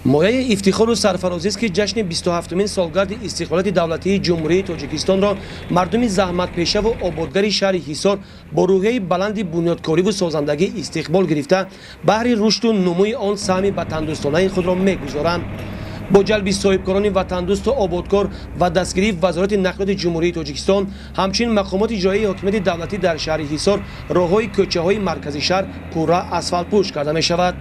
مویه افتخار و سرفرازی است که جشن 27مین سالگرد استقلالیت دولتی جمهوری تاجیکستان را مردم زحمت پیشه و آبادگر شهر حصار با روحیه بلند بنیادکاری و سازندگی استقبال گرفته بهر رشد و نموی آن سهم وطندوستانه خود را می‌گذارند. با جلب صاحبکاران وطندوست و آبادکار و دستگیری وزارت نقلیات جمهوری تاجیکستان، همچنین مقامات اجرایی حاکمیت دولتی در شهر حصار، راه‌های کوچه‌های مرکزی شهر پورا اسفالت پوش کرده می‌شود.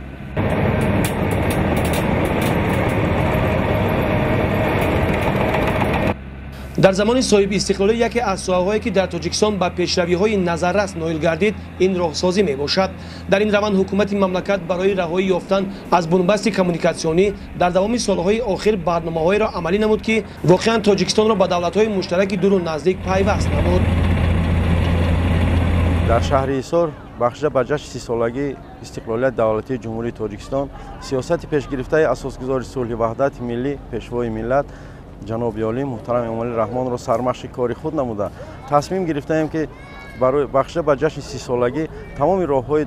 در زمان صاحب استقلالی یکی از ساحه‌هایی که در تاجیکستان به پیشروی‌های نظررس نائل گردید این راهسازی میباشد. در این روند حکومت مملکت برای رهایی یافتن از بنبست کمونیکاسیونی در دوام سالهای آخر برنامه‌هایی را عملی نمود که واقعا تاجیکستان را به دولت‌های مشترک دور و نزدیک پیوست نمود. در شهر حصار بخشیده به جشن 30 سالگی استقلالیت دولتی جمهوری تاجیکستان سیاست پیشگرفته اساسگذار صلح وحدت ملی پیشوای ملت جناب عالی محترم امالی رحمان را سرمشق کاری خود نموده تصمیم گرفتیم که برای بخشیده به جشن 30 سالگی تمام راه‌های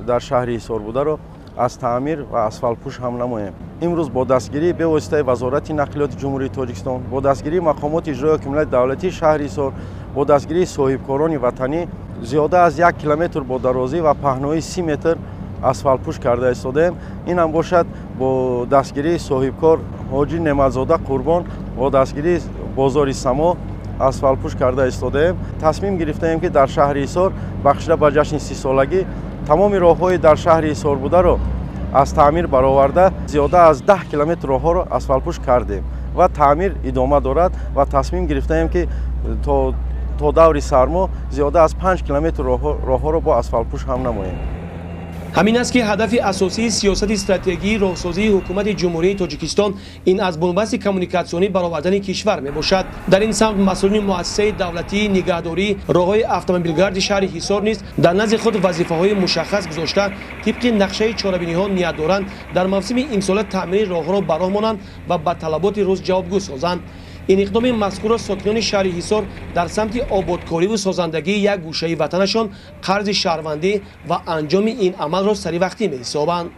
در شهر حصار بوده را از تعمیر و اسفالت پوش هم نماییم. امروز با دستگیری به واسطه وزارت نقلیات جمهوری تاجیکستان، با دستگیری مقامات اجرایی حکومت دولتی شهر حصار، با دستگیری صاحبکاران وطنی زیاده از 1 کیلومتر با درازی و پهنایی 30 متر اسفالت پوش کرده ایستادیم. این هم باشد با دستگیری صاحبکار حاجی نعمتزاده قربان با دستگیری بازار سما اسفالت پوش کرده ایستادیم. تصمیم گرفتیم که در شهر حصار بخشیده به جشن 30 سالگی تمام راه‌های در شهر حصار بوده را از تعمیر برآورده زیاده از 10 کیلومتر راه‌ها را اسفالت پوش کردیم و تعمیر ادامه دارد و تصمیم گرفتیم که تا دور سرما زیاده از 5 کیلومتر راه‌ها را با اسفالت پوش هم نماییم. همین است که هدف اساسی سیاست استراتژی راهسازی حکومت جمهوری تاجیکستان این از بنبست کمونیکاسیونی برآوردن کشور میباشد. در این سمت مسئولین مؤسسه دولتی نگهداری راه‌های اتومبیلگرد شهر حصار نیز در نزد خود وظیفه‌های مشخص گذاشته طبق نقشه چهاربینی‌ها نیت دارند در موسم امسال تعمیر راه‌ها را براه مانند و به طلبات روز جوابگو سازند. این اقدام مذکور را ساکنان شهر حصار در سمت آبادکاری و سازندگی یک گوشه وطنشان قرض شهروندی و انجام این عمل را سریع وقتی می‌حسابند.